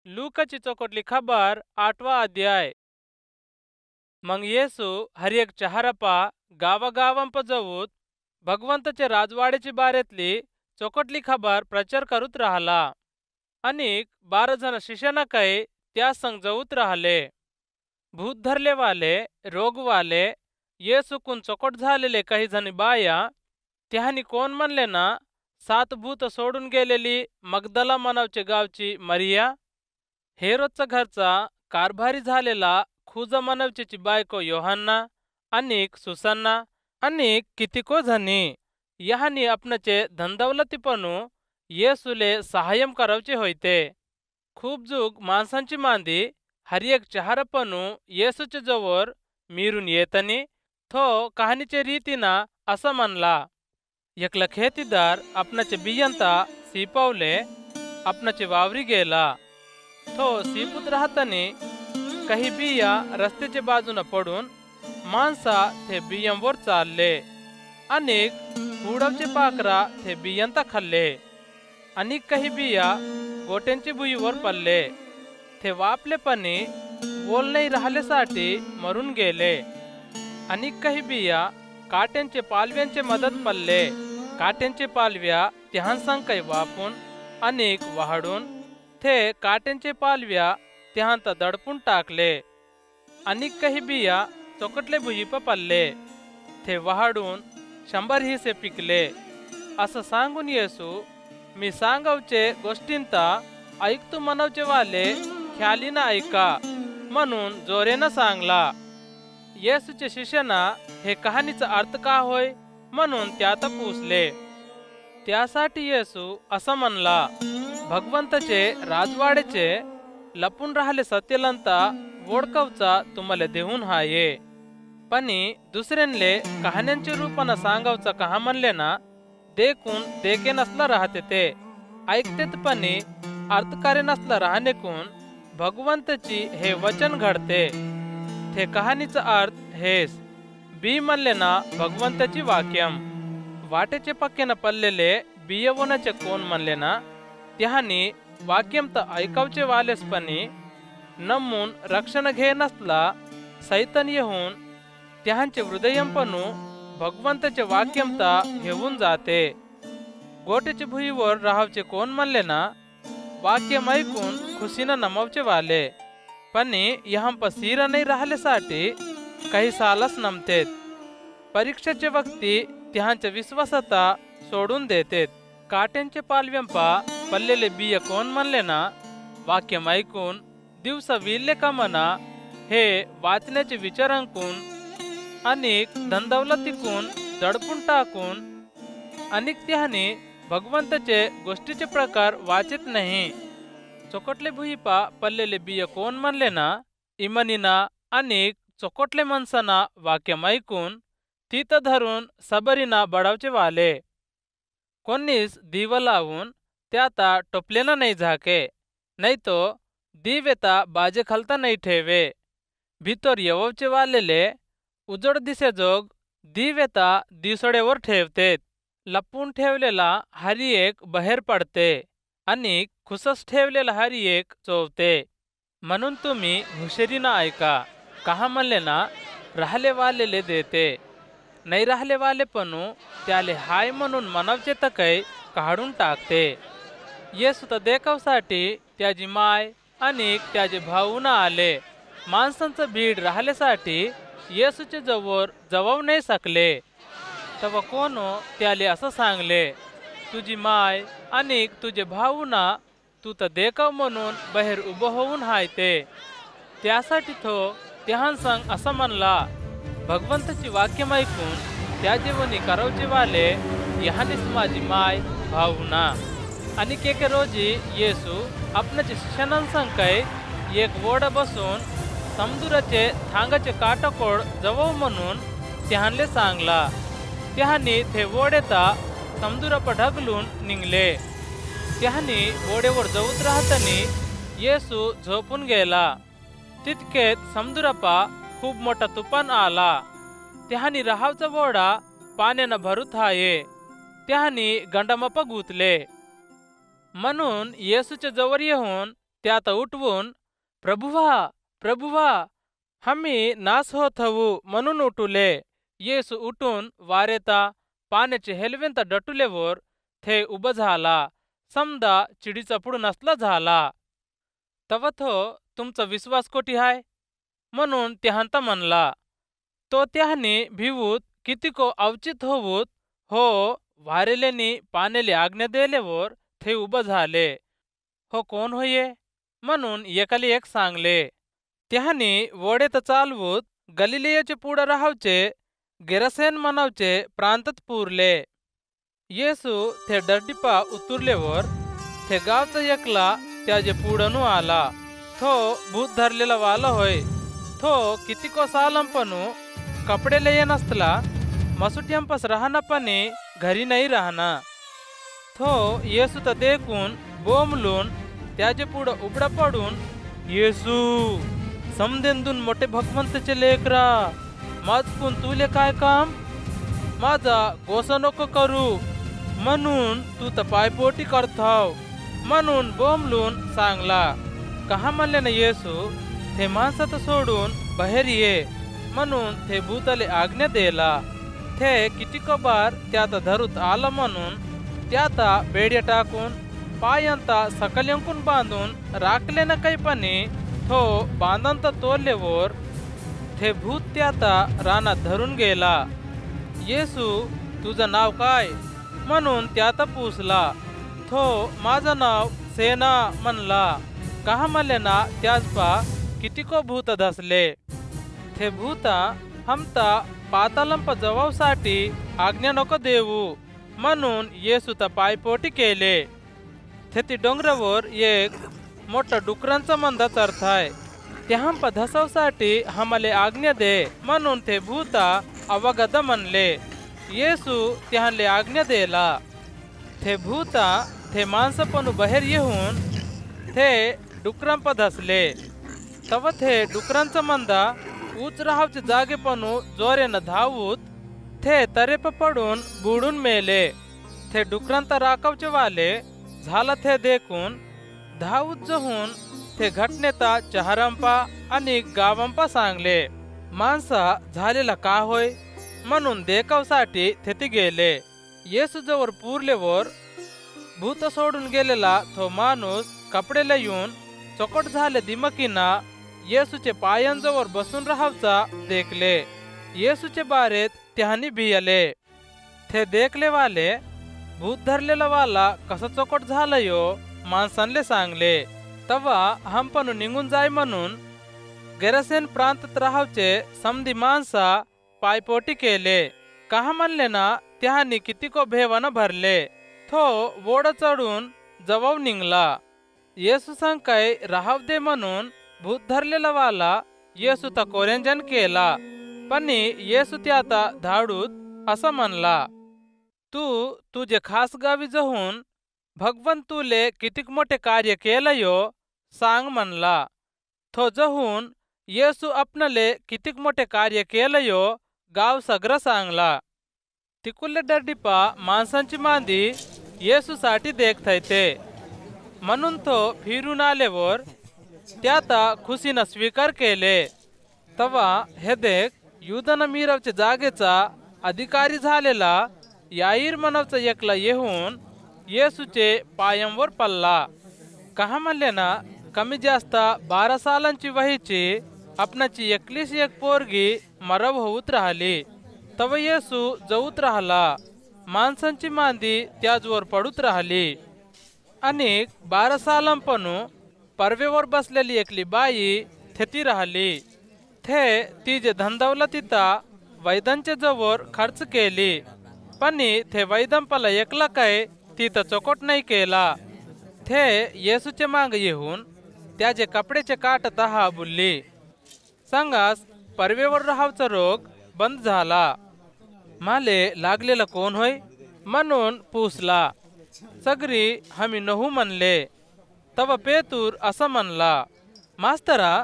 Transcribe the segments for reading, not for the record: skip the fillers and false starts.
लूकाची चौकटली खबर 8वा अध्याय. मग येसू हर एक चहारपा गावागावांप जाऊत भगवंताचे राजवाड्याची बारेतली चौकटली खबर प्रचार करूत राहला. अनेक 12 जण शिष्याना काही त्या संग जाऊत राहिले. भूत धरलेवाले, रोगवाले, येसूकून चौकट झालेले काही जणी बाया, त्याहानी कोण म्हणले ना 7 भूत सोडून गेलेली मगदला मनावचे गावची मरिया, हेरोदचा घरचा कारभारी झालेला खुजा मनवचेची बायको योहान्ना, अनेक सुसन्ना, अनेक कितीको जणी याहानी आपणाचे धनदौलतीपणू येसूले सहाय्यम करावचे होते. खूप जुग माणसांची मांदी हर एक चहारपणू येसूचे जवळ मिरून येतनी तो कहाणीचे रीतीना असं म्हणला. एकला खेतीदार आपणाचे बियंता सिपावले आपणाचे वावरी गेला. तो सिपूत राहतानी काही बिया रस्त्याच्या बाजून पडून माणसा ते बियांवर चालले. अनेक हुडवचे पाकरा ते बियंता खाल्ले. आणि काही बिया गोट्यांची भुईवर पडले. ते वापलेपणी बोल नाही राहिल्यासाठी मरून गेले. आणि काही बिया काट्यांचे पालव्यांचे मदत पडले. काट्यांचे पालव्या त्याहांसंग काही वापून अनेक वाहडून ते काट्यांचे पालव्या त्याहांत दडपून टाकले. आणि काही बिया चौकटले भुईप पडले. ते वाहडून 100 हिस्से पिकले. असं सांगून येसू मी सांगावचे गोष्टींता ऐकतू मनवचे वाले ख्यालीनं ऐका म्हणून जोरेनं सांगला. येसूचे शिष्याना हे कहाणीचा अर्थ का होय म्हणून त्यात पूसले. त्यासाठी येसू असं म्हणला, भगवंताचे राजवाड्याचे लपून राहिले सत्यलंता ओळखवचा तुम्हाला देऊन हाये. पणी दुसऱ्यांले कहाण्यांच्या रूपानं सांगावचा कहा म्हणले ना देखून देखे नसला राहते ते ऐकतेत पणी अर्थकार्य नसला राहणेकून भगवंताची हे वचन घडते. ते कहाणीचा अर्थ हेस बी म्हणले ना भगवंताची वाक्यम. वाटेचे पक्केनं पडलेले बियवनाचे कोण म्हणले ना त्याहानी वाक्यम तर ऐकावचे वालेसपणी नमून रक्षण घे नसला सैतन येऊन त्याहांचे हृदयंपणू भगवंताचे वाक्यमता घेऊन जाते. गोट्याचे भुईवर राहावचे कोण म्हणले ना वाक्यम ऐकून खुशीनं नमवचे वाले पणी यहांप सिर नाही राहिल्यासाठी काही सालस नमतेत. परीक्षेचे वक्ती त्याहांच्या विश्वासता सोडून देतेत. काट्यांचे पालव्यांपा पडलेले बिय कोण म्हणले ना वाक्यम ऐकून दिवस विल्ले का म्हणा हे वाचण्याचे विचार अंकून अनेक धनदौलतीकून दडपून टाकून अनेक त्याहानी भगवंताचे गोष्टीचे प्रकार वाचित नाही. चौकटले भुईपा पडलेले बिय कोण म्हणले ना इमनीना अनेक चौकटले माणसांना वाक्यम ऐकून तिथं धरून सबरीना बडावचे वाले. कोणीस दिव लावून त्याता टोपलेना नाही झाके नाही तो दिवेता बाजे खालता नाही ठेवे. भीतर येवचे वालेले उजड दिसेजोग दिवेता दिसोडेवर ठेवतेत. लपून ठेवलेला हरी एक बाहेर पडते आणि खुसस ठेवलेला हरी एक चोवते. म्हणून तुम्ही हुशारीनं ऐका. कहा म्हणले ना राहिले वालेले देते नाही राहिले वालेपणू त्याले हाय म्हणून मनवचे तकै काढून टाकते. येसू तर देखावसाठी त्याची माय आणि त्याचे भाऊ न आले. माणसांचं भीड राहिल्यासाठी येसूचे जवळ जवळ नाही सकले. तेव्हा कोण त्याले असं सांगले तुझी माय आणि तुझे भाऊ ना तू तर देखाव म्हणून बाहेर उभं होऊन हायते. त्यासाठी तो त्याहांसंग असं म्हणला, भगवंताची वाक्यम ऐकून त्या जेवणी करवचे वाले याहानीस माझी माय भाऊ ना. आणि एके रोजी येसू आपणाच्या शिष्यानांसंग काही एक ओढ बसून समुद्राचे थांगाचे काटाकोड जवळ म्हणून त्याहानले सांगला. त्याहानी ते ओढेता समुद्राप ढगलून निघले. त्याहानी ओढेवर जाऊत राहतानी येसू झोपून गेला. तितकेत समुद्रापा खूप मोठा तुफान आला. त्याहानी राहावचा ओढा पाण्यानं भरूत हाये. त्याहानी गंडामप गुतले. म्हणून येसूच्या जवळ येऊन त्यात उठवून, प्रभुवा प्रभुवा, आम्ही नाश होत हवू म्हणून उठुले. येसू उठून वारेता पाण्याचे हेलवेंत डटुलेवर थे उभं झाला. समदा चिडीचा पुढ नसला झाला. तव तो तुमचा विश्वास कोठी हाय म्हणून त्याहांता म्हणला. तो त्याहानी भिवूत कितीको अवचित होऊत हो वारेलेनी पानेले आज्ञा देलेवर थे उभं झाले. हो कोण होये म्हणून एकाले एक सांगले. त्याहानी वडेत चालवूत गलिलेयाचे पुढं राहावचे गेरसेन म्हणावचे प्रांतात पुरले. येसू थे डरडिपा उतुरलेवर थे गावचा एकला त्याचे पुढनू आला. थो भूत धरलेला वाला होय. थो कितीको सालंपनू कपडेले ये नसला मसुट्यांपस राहनापणे घरी नाही राहना. थो येसू तर देखून बोंबलून त्याचे पुढं उबडं पडून, येसू समदेंदून मोठे भगवंतचे लेकरा, माझकून तुले काय काम, माझा गोसा नको करू म्हणून तू तर पायपोटी करताव म्हणून बोंबलून सांगला. कहा म्हणले ना येसू, ते माणसात सोडून बाहेर ये म्हणून ते भूताले आज्ञा देला. ते कितीको बार त्यात धरूत आला म्हणून त्याता बेड्या टाकून पायांता सकल्यंकून बांधून राखले न कैपणे थो बांधंत तोडलेवर ते भूत त्याता रानात धरून गेला. येसू तुझं नाव काय म्हणून त्याता पूसला. थो माझं नाव सेना म्हणला. कहा म्हणले ना त्याच पा कितीको भूत धसले. ते भूता हमता पातालंप जवासाठी आज्ञा नको देऊ म्हणून येसू तर पायपोटी केले. ते डोंगरावर एक मोठा डुकरांचा मंदा चरताय. त्याहंप धसवसाठी हमले आज्ञा दे म्हणून ते भूता अवगत म्हणले. येसू त्याहले आज्ञा देला. ते भूता ते माणसपणू बाहेर येऊन ते डुकरांप धसले. तव ते डुकरांचा मंदा उच राहावचे जागेपणू जोरेनं धावूत ते तरेप पडून बुडून मेले. ते डुकरांत राखवचे वाले झाला ते देखून धावूत जहून ते घटनेता चहारंपा आणि गावंपा सांगले. माणसा झालेला का होय म्हणून देखावसाठी तेथे गेले. येसू जवळ पुरलेवर भूत सोडून गेलेला तो माणूस कपडेला येऊन चोकट झाले दिमकीना येसूचे पायांजवळ बसून राहावचा देखले. येसूचे बारेत त्याहानी भियले. ते देखले वाले भूत धरलेला वाला कसा चोकट झालंयो माणसांले सांगले. तवा हंपणू निघून जाय म्हणून गेरसेन प्रांतात राहावचे समधी माणसा पायपोटी केले. कहा म्हणले ना त्याहानी कितीको भेवानं भरले. थो वोड चढून जवाव निघला. येसू सांकाय राहाव दे म्हणून भूत धरलेला वाला येसू तर कोरेंजन केला. पण येसू त्याता धाडूत असं म्हणला, तू तुझे खास गावी जहून भगवंत तुले कितीक मोठे कार्य केलंयो सांग म्हणला. तो जहून येसू आपणले कितीक मोठे कार्य केलंयो गाव सगळं सांगला. तिकुले डरडिपा माणसांची मांदी येसूसाठी देखताय ते म्हणून तो फिरून आलेवर त्याता खुशीनं स्वीकार केले. तवा हे देख युदन मीरवचे जागेचा अधिकारी झालेला याईर मनवचा एकला येऊन येसूचे पायांवर पडला. कहा म्हणले ना कमी जास्त 12 सालांची वहीची आपणाची एकलीस एक पोरगी मरव होऊत राहिली. तव येसू जाऊत राहिला. माणसांची मांदी त्याजवर पडूत राहिली. आणि 12 सालांपणू परवेवर बसलेली एकली बाई थेती राहिली. थे तिजे धंदावला तिता वैद्यांच्या जवळ खर्च केली. पण थे वैदंपाला एकला काय तिथं चोकट नाही केला. थे येसूचे मांग येऊन त्याचे कपडेचे काट तहा बुलली. सांगास परवेवर राहावचा रोग बंद झाला. माले लागलेला कोण होय म्हणून पूसला. सगरी हमी नहू म्हणले. तव पेतूर असं म्हणला, मास्तरा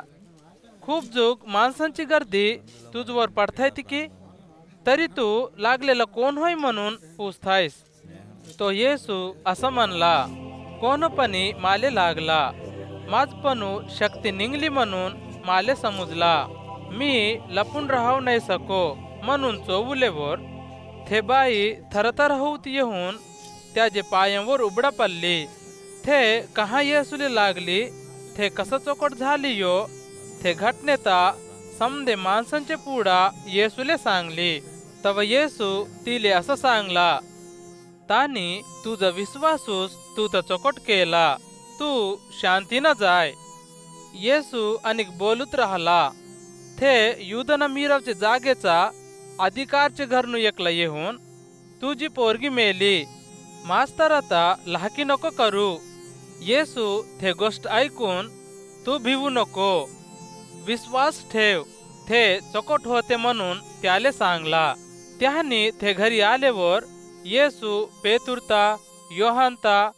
खूप जुग माणसांची गर्दी तुझवर पडताय की तरी तू लागलेला कोण होय म्हणून पूछतायस. तो येसू असं म्हणला, कोणपणी माले लागला माझपणू शक्ती निघली म्हणून माले समजला. मी लपून राहू नाही सको म्हणून चोवुलेवर थे बाई थरथर होत येऊन त्याचे पायांवर उबडा पडली. थे कहा येसुले लागली. थे कसं चोकट झाली यो थे घटनेता समदे माणसांचे पुढा येसुले सांगली. तव येसू तिले असं सांगला, तानी तुझा विश्वासूस तू तर चोकट केला, तू शांतीनं जाय. येसू अनेक बोलत राहला. थे युदना मीरावचे जागेचा अधिकारचे घरनू एकला येऊन तुझी पोरगी मेली, मास्तर आता लाहकी नको करू. येसू थे गोष्ट ऐकून तू भिवू नको, विश्वास ठेव, थे चोकट होते म्हणून त्याले सांगला. त्याने थे घरी आल्यावर येसू पेतुरता, योहानता,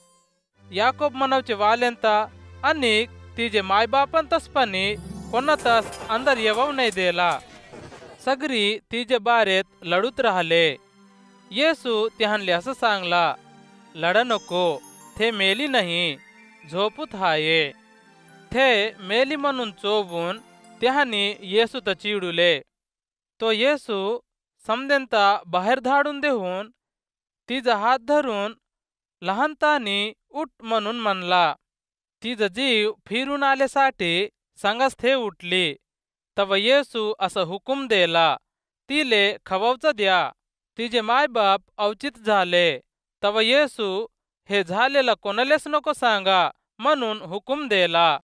याकोब मनवचे वालेंता अनेक तिचे मायबापन तसपणी कोणातच अंदर येऊ नाही दिला. सगरी तिचे बारेत लढूत राहिले. येसू त्याहनले असं सांगला, लढ नको, थे मेली नाही, झोपूत हाये. थे मेली म्हणून चोवून त्याहानी येसू तर चिडुले. तो येसू समदेंता बाहेर धाडून देऊन तिचा हात धरून लहानतानी उठ म्हणून म्हणला. तिचा जीव फिरून आल्यासाठी सांगास थे उठली. तव येसू असं हुकूम देला, तिले खववचं द्या. तिचे मायबाप अवचित झाले. तव येसू हे झालेलं कोणालेच नको सांगा म्हणून हुकूम देला.